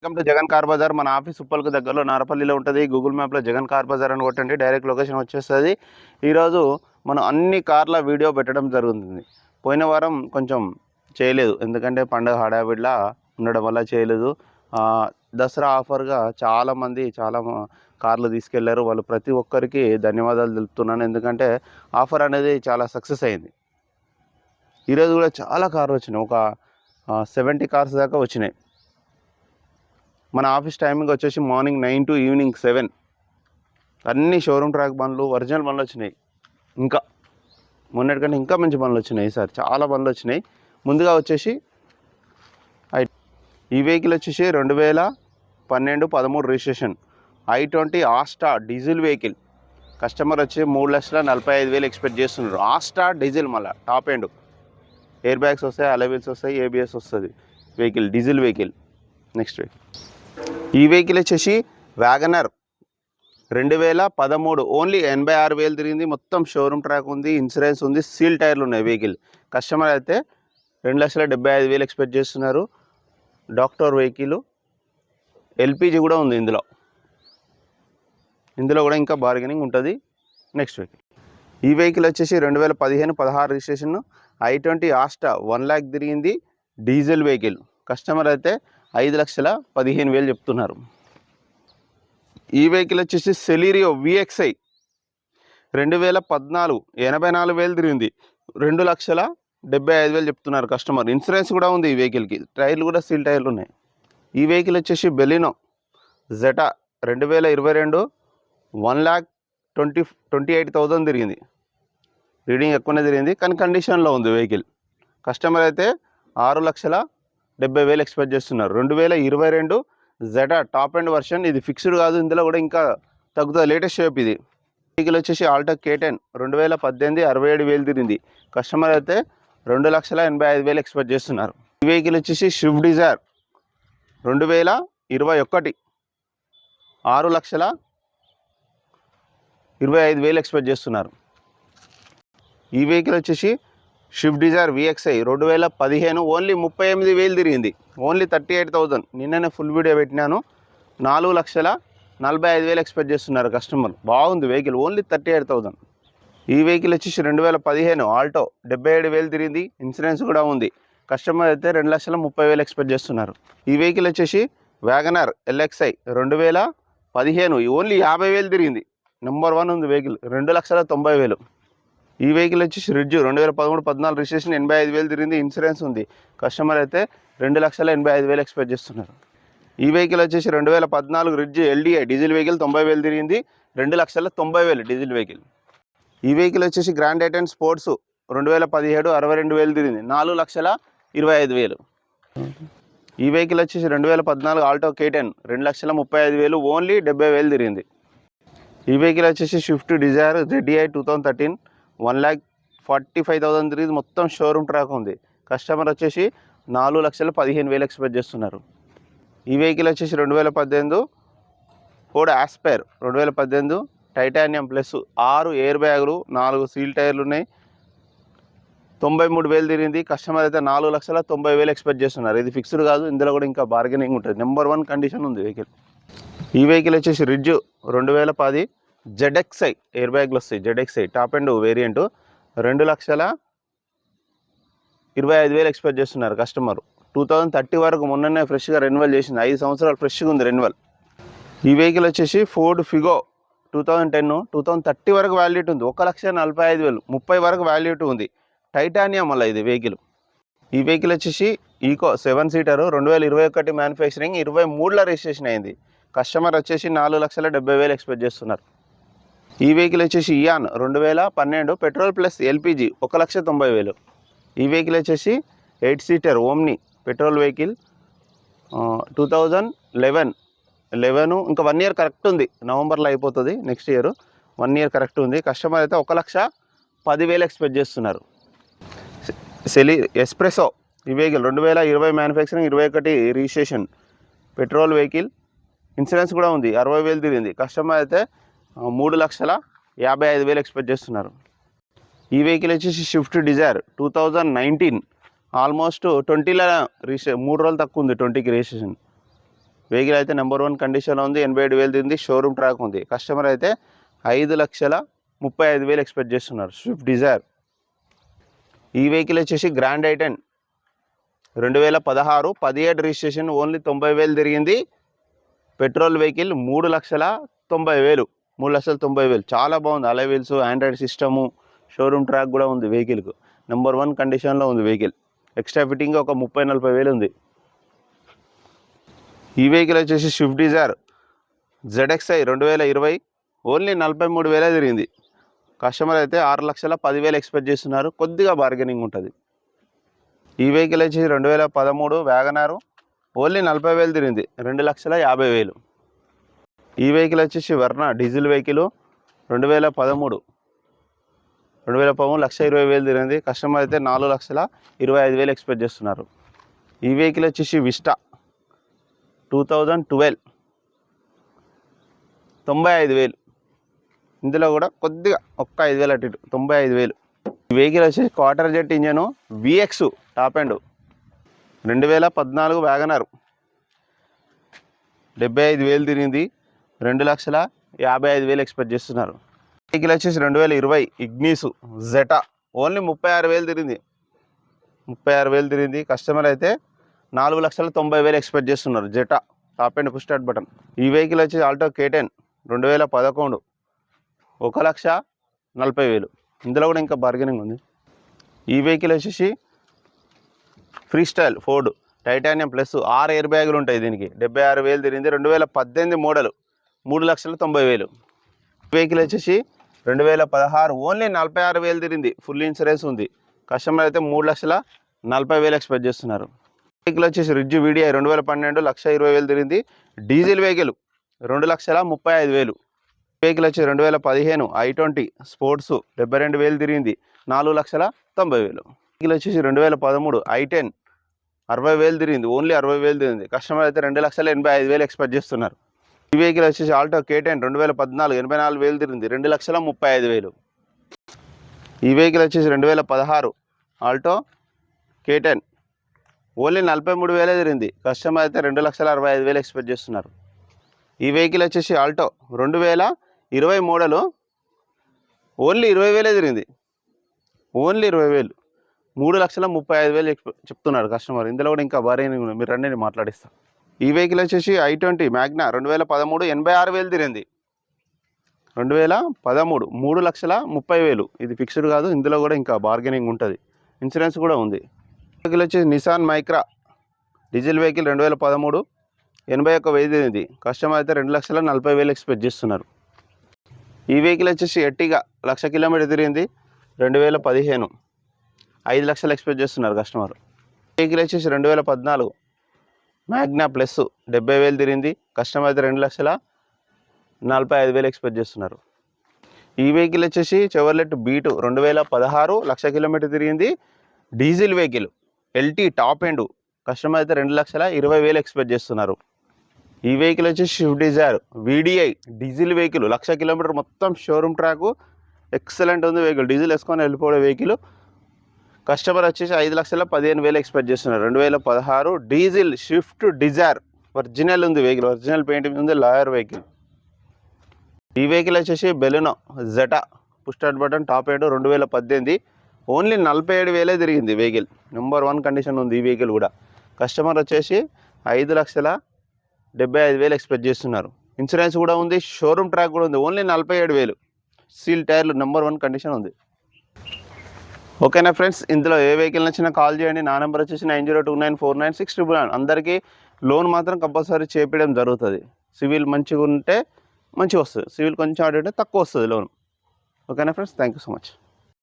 Welcome to Jagan car Bazaar. మన office ఉప్పల్కు దగ్గరలో నారపల్లిలో ఉంటుంది. గూగుల్ మ్యాప్లో జగన్ కార్ బజార్ అని కొట్టండి, డైరెక్ట్ లొకేషన్ వచ్చేస్తుంది. ఈరోజు మనం అన్ని కార్ల వీడియో పెట్టడం జరుగుతుంది. పోయిన వారం కొంచెం చేయలేదు, ఎందుకంటే పండుగ హడావిడిలా ఉండడం వల్ల చేయలేదు. దసరా ఆఫర్గా చాలామంది చాలా కార్లు తీసుకెళ్లారు. వాళ్ళు ప్రతి ఒక్కరికి ధన్యవాదాలు తెలుపుతున్నాను, ఎందుకంటే ఆఫర్ అనేది చాలా సక్సెస్ అయింది. ఈరోజు కూడా చాలా కార్లు వచ్చినాయి, ఒక 70 కార్స్ దాకా వచ్చినాయి. మన ఆఫీస్ టైమింగ్ వచ్చేసి మార్నింగ్ 9 to ఈవినింగ్ 7. అన్ని షోరూమ్ ట్రాక్ బండ్లు, ఒరిజినల్ బండ్లు వచ్చినాయి. ఇంకా మొన్నటికంటే ఇంకా మంచి బండ్లు వచ్చినాయి సార్, చాలా బండ్లు వచ్చినాయి. ముందుగా వచ్చేసి ఈ వెహికల్ వచ్చేసి 2012-13 registration i20 Asta diesel vehicle. Customer వచ్చి 3,45,000 ఎక్స్పెక్ట్ చేస్తున్నారు. ఆస్టా డీజిల్, మళ్ళీ టాప్ ఎండ్, ఎయిర్ బ్యాగ్స్ వస్తాయి, అలవీల్స్ వస్తాయి, ఏబిఎస్ వస్తుంది. Vehicle diesel vehicle. నెక్స్ట్ ఈ వెహికల్ వచ్చేసి వ్యాగనర్ 2013, ఓన్లీ 86,000 తిరిగింది. మొత్తం షోరూమ్ ట్రాక్ ఉంది, ఇన్సూరెన్స్ ఉంది, సీల్ టైర్లు ఉన్నాయి. వెహికల్ కస్టమర్ అయితే 2,75,000 ఎక్స్పెక్ట్ చేస్తున్నారు. డాక్టర్ వెహికల్, ఎల్పిజి కూడా ఉంది ఇందులో కూడా ఇంకా బార్గెనింగ్ ఉంటుంది. నెక్స్ట్ వెహికల్ ఈ వెహికల్ వచ్చేసి 2015-16 రిజిస్ట్రేషన్ i20 ఆస్టా 1 lakh తిరిగింది, డీజిల్ వెహికల్. కస్టమర్ అయితే 5,15,000 చెప్తున్నారు. ఈ వెహికల్ వచ్చేసి సెలీరియో విఎక్స్ఐ 2014, 84,000 తిరిగింది, 2,75,000 చెప్తున్నారు కస్టమర్. ఇన్సూరెన్స్ కూడా ఉంది ఈ వెహికల్కి, టైర్లు కూడా సీల్ టైర్లు ఉన్నాయి. ఈ వెహికల్ వచ్చేసి బెలినో జెటా 2022, 1,28,000 తిరిగింది. రీడింగ్ ఎక్కువనే తిరిగింది, కానీ కండిషన్లో ఉంది వెహికల్. కస్టమర్ అయితే 6,70,000 ఎక్స్పెక్ట్ చేస్తున్నారు. 2022 జెటా టాప్ అండ్ వర్షన్, ఇది ఫిక్స్డ్ కాదు, ఇందులో కూడా ఇంకా తగ్గుతుంది, లేటెస్ట్ షేప్ ఇది. వెహికల్ వచ్చేసి ఆల్టో K10 2018, 67,000 తిరిగింది. కస్టమర్ అయితే 2,85,000 ఎక్స్పెక్ట్ చేస్తున్నారు. ఈ వెహికల్ వచ్చేసి స్విఫ్ట్ డిజైర్ 2021, 6,25,000 ఎక్స్పెక్ట్ చేస్తున్నారు. ఈ వెహికల్ వచ్చేసి స్విఫ్ట్ డిజైర్ విఎక్స్ఐ 2015, ఓన్లీ 38,000 తిరిగింది, ఓన్లీ 38,000. నిన్ననే ఫుల్ వీడియో పెట్టినాను. 4,45,000 ఎక్స్పెక్ట్ చేస్తున్నారు కస్టమర్. బాగుంది వెహికల్, ఓన్లీ 38,000. ఈ వెహికల్ వచ్చేసి 2015 ఆల్టో 77,000 తిరిగింది, ఇన్సూరెన్స్ కూడా ఉంది. కస్టమర్ అయితే 2,30,000 ఎక్స్పెక్ట్ చేస్తున్నారు. ఈ వెహికల్ వచ్చేసి వ్యాగనర్ ఎల్ఎక్స్ఐ 2015, ఓన్లీ 50,000 తిరిగింది, నెంబర్ 1 ఉంది వెహికల్, 2,90,000. ఈ వెహికల్ వచ్చేసి రిడ్జ్ 2013-14 రిజిస్ట్రేషన్ 85,000 తిరిగింది, ఇన్సూరెన్స్ ఉంది. కస్టమర్ అయితే 2,85,000 ఎక్స్పెక్ట్ చేస్తున్నారు. ఈ వెహికల్ వచ్చేసి 2014 రిడ్జ్ ఎల్డిఐ డీజిల్ వెహికల్ 90,000 తిరిగింది, 2,90,000 డీజిల్ వెహికల్. ఈ వెహికల్ వచ్చేసి గ్రాండ్ ఐటెన్ స్పోర్ట్స్ 2017, 62,000 తిరిగింది, 4,25,000. ఈ వెహికల్ వచ్చేసి 2014 ఆల్టో K10 2,35,000, ఓన్లీ 70,000 తిరిగింది. ఈ వెహికల్ వచ్చేసి స్విఫ్ట్ డిజైర్ ZDI 2013, 1,45,000 తిరిగి, మొత్తం షోరూమ్ ట్రాక్ ఉంది. కస్టమర్ వచ్చేసి 4,15,000 ఎక్స్పెక్ట్ చేస్తున్నారు. ఈ వెహికల్ వచ్చేసి 2018 Ford Aspire 2018 titanium plus, 6 air బ్యాగులు, 4 సీల్ టైర్లు ఉన్నాయి, 93,000 తిరిగింది. కస్టమర్ అయితే 4,90,000 ఎక్స్పెక్ట్ చేస్తున్నారు. ఇది ఫిక్స్డ్ కాదు, ఇందులో కూడా ఇంకా బార్గెనింగ్ ఉంటుంది, నెంబర్ 1 కండిషన్ ఉంది వెహికల్. ఈ వెహికల్ వచ్చేసి రిడ్జ్ 2010 ZXI ఎయిర్ బ్యాగ్లు వస్తాయి, ZXI top and variant, 2,25,000 expect చేస్తున్నారు కస్టమర్. 2030 వరకు మొన్ననే ఫ్రెష్గా రెన్యువల్ చేసింది, 5 సంవత్సరాలు ఫ్రెష్గా ఉంది రెన్యువల్. ఈ వెహికల్ వచ్చేసి ఫోర్డ్ ఫిగో 2010, 2030 వరకు వ్యాలిడిటీ ఉంది, 1,45,000, 30 వరకు వ్యాలిడిటీ ఉంది. టైటానియం వల్ల ఇది వెహికల్. ఈ వెహికల్ వచ్చేసి ఈకో 7 సీటర్ 2021 మ్యానుఫ్యాక్చరింగ్, 23లో రిజిస్ట్రేషన్ అయింది. కస్టమర్ వచ్చేసి 4,70,000 ఎక్స్పెక్ట్ చేస్తున్నారు. ఈ వెహికల్ వచ్చేసి ఇయాన్ 2012 పెట్రోల్ ప్లస్ ఎల్పిజి 1,90,000. ఈ వెహికల్ వచ్చేసి 8 సీటర్ ఓమ్ని పెట్రోల్ వెహికల్ 2011, ఇంకా 1 year కరెక్ట్ ఉంది, నవంబర్లో అయిపోతుంది, నెక్స్ట్ ఇయర్ 1 year కరెక్ట్ ఉంది. కస్టమర్ అయితే 1,10,000 ఎక్స్పెక్ట్ చేస్తున్నారు. ఎస్ప్రెసో ఈ vehicle 2020 manufacturing, 21 registration petrol vehicle, insurance కూడా ఉంది, 60,000 తిరిగింది. కస్టమర్ అయితే 3,55,000 ఎక్స్పెక్ట్ చేస్తున్నారు. ఈ వెహికల్ వచ్చేసి స్విఫ్ట్ డిజైర్ 2019, ఆల్మోస్ట్ 20లో రిజిస్ట్రేషన్, 3 రోజులు తక్కువ ఉంది 20కి రిజిస్ట్రేషన్. వెహికల్ అయితే నెంబర్ 1 కండిషన్లో ఉంది. 87,000 తిరిగింది. షోరూమ్ ట్రాక్ ఉంది. కస్టమర్ అయితే 5,35,000 ఎక్స్పెక్ట్ చేస్తున్నారు. Swift Dzire. ఈ వెహికల్ వచ్చేసి గ్రాండ్ ఐటెన్ 2016 17 రిజిస్ట్రేషన్. ఓన్లీ 90,000 తిరిగింది. Petrol vehicle 3,90,000 3,90,000. చాలా బాగుంది. Alloy wheels, Android system, showroom track కూడా ఉంది వెహికల్కు. నెంబర్ 1 కండిషన్లో ఉంది వెహికల్. ఎక్స్ట్రా ఫిట్టింగ్ ఒక 30,40,000 ఉంది. ఈ వెహికల్ వచ్చేసి స్విఫ్ట్ డిజైర్ ZXi 2020 ఓన్లీ 43,000 తిరిగింది. కస్టమర్ అయితే 6,10,000 ఎక్స్పెక్ట్ చేస్తున్నారు. కొద్దిగా బార్గెనింగ్ ఉంటుంది. ఈ వెహికల్ వచ్చేసి 2013 వ్యాగనారు ఓన్లీ 40,000 తిరిగింది. 2,50,000. ఈ వెహికల్ వచ్చేసి వర్ణ డీజిల్ వెహికల్ 2013 1,20,000 తిరిగింది. కస్టమర్ అయితే 4,25,000 ఎక్స్పెక్ట్ చేస్తున్నారు. ఈ వెహికల్ వచ్చేసి విస్టా 2012 95,000. ఇందులో కూడా కొద్దిగా ఒక్క 5,000 అటు ఇటు 95,000. ఈ వెహికల్ వచ్చేసి quarter jet engine VX top end 2014 WagonR 75,000 తిరిగింది. 2,55,000 ఎక్స్పెక్ట్ చేస్తున్నారు. వెహికల్ వచ్చేసి 2020 ఇగ్నిస్ జెటా ఓన్లీ 36,000 తిరిగింది. 36,000 తిరిగింది. కస్టమర్ అయితే 4,90,000 ఎక్స్పెక్ట్ చేస్తున్నారు. Zeta top and push start button. ఈ వెహికల్ వచ్చి ఆల్టో K10 2011 1,40,000. ఇందులో కూడా ఇంకా బార్గెనింగ్ ఉంది. ఈ వెహికల్ వచ్చేసి free style Ford titanium plus 6 air బ్యాగులు ఉంటాయి దీనికి. 76,000 తిరిగింది. 2018 మోడల్ 3,90,000. వెహికల్ వచ్చేసి 2016 ఓన్లీ 46,000 తిరిగింది. ఫుల్ ఇన్సూరెన్స్ ఉంది. కస్టమర్ అయితే 3,40,000 ఎక్స్పెక్ట్ చేస్తున్నారు. వెహికల్ వచ్చేసి రిడ్జ్ VDI 2012 1,20,000 తిరిగింది. Diesel vehicle 2,35,000. వెహికల్ వచ్చి 2015 I20 స్పోర్ట్స్ 72,000 తిరిగింది. 4,90,000. వెహికల్ వచ్చేసి 2013 I10 60,000 తిరిగింది. ఓన్లీ 60,000 తిరిగింది. కస్టమర్ అయితే 2,85,000 ఎక్స్పెక్ట్ చేస్తున్నారు. ఈ వెహికల్ వచ్చేసి ఆల్టో K10 2014 84,000 తిరిగింది. 2,35,000. ఈ వెహికల్ వచ్చేసి 2016 ఆల్టో K10 ఓన్లీ 43,000 తిరిగింది. కస్టమర్ అయితే 2,65,000 ఎక్స్పెక్ట్ చేస్తున్నారు. ఈ వెహికల్ వచ్చేసి ఆల్టో 2020 మోడలు ఓన్లీ 20,000 తిరిగింది. ఓన్లీ 20,000. 3,35,000 చెప్తున్నారు కస్టమర్. ఇందులో కూడా ఇంకా భారీ మీరు రండి మాట్లాడిస్తాను. ఈ వెహికల్ వచ్చేసి I20 మ్యాగ్నా 2013 86,000 తిరిగింది. 2013 3,30,000. ఇది ఫిక్స్డ్ కాదు. ఇందులో కూడా ఇంకా బార్గెనింగ్ ఉంటుంది. ఇన్సూరెన్స్ కూడా ఉంది. వెహికల్ వచ్చేసి నిసాన్ మైక్రా డీజిల్ వెహికల్ 2013 81,000 తిరిగింది. కస్టమర్ అయితే 2,40,000 ఎక్స్పెక్ట్ చేస్తున్నారు. ఈ వెహికల్ వచ్చేసి ఎర్టిగా 1,00,000 కిలోమీటర్ తిరిగింది. 2015 5,00,000 ఎక్స్పెక్ట్ చేస్తున్నారు కస్టమర్. వెహికల్ వచ్చేసి 2014 మ్యాగ్నా ప్లస్ 70,000 తిరిగింది. కస్టమర్ అయితే 2,45,000 ఎక్స్పెక్ట్ చేస్తున్నారు. ఈ వెహికల్ వచ్చేసి చెవర్లెట్ బీటు 2016 1,00,000 కిలోమీటర్ తిరిగింది. Diesel vehicle LT top end. Customer అయితే 2,20,000 ఎక్స్పెక్ట్ చేస్తున్నారు. ఈ వెహికల్ వచ్చేసి Swift Dzire VDI diesel vehicle 1,00,000 kilometre మొత్తం షోరూమ్ ట్రాకు. ఎక్సలెంట్ ఉంది వెహికల్. డీజిల్ వేసుకొని వెళ్ళిపోయే వెహికల్. కస్టమర్ వచ్చేసి 5,15,000 ఎక్స్పెక్ట్ చేస్తున్నారు. 2016 డీజిల్ స్విఫ్ట్ డిజైర్ ఒరిజినల్ ఉంది వెహికల్. ఒరిజినల్ పెయింటింగ్ ఉంది. Lawyer vehicle. ఈ వెహికల్ వచ్చేసి Baleno Zeta push start button top end 2018 only 47,000 తిరిగింది వెహికల్. నెంబర్ 1 కండిషన్ ఉంది ఈ వెహికల్ కూడా. కస్టమర్ వచ్చేసి 5,75,000 ఎక్స్పెక్ట్ చేస్తున్నారు. ఇన్సూరెన్స్ కూడా ఉంది. షోరూమ్ ట్రాక్ కూడా ఉంది. ఓన్లీ 47,000. సీల్ టైర్లు నెంబర్ 1 కండిషన్ ఉంది. ఓకేనా ఫ్రెండ్స్, ఇందులో ఏ వెహికల్ నచ్చినా కాల్ చేయండి. నా నెంబర్ వచ్చేసి 90294969. అందరికీ లోన్ మాత్రం కంపల్సరీ చేపించడం జరుగుతుంది. సివిల్ మంచిగా ఉంటే మంచిగా వస్తుంది. సివిల్ కొంచెం అడిగితే తక్కువ వస్తుంది లోన్. ఓకేనా friends, thank you so much.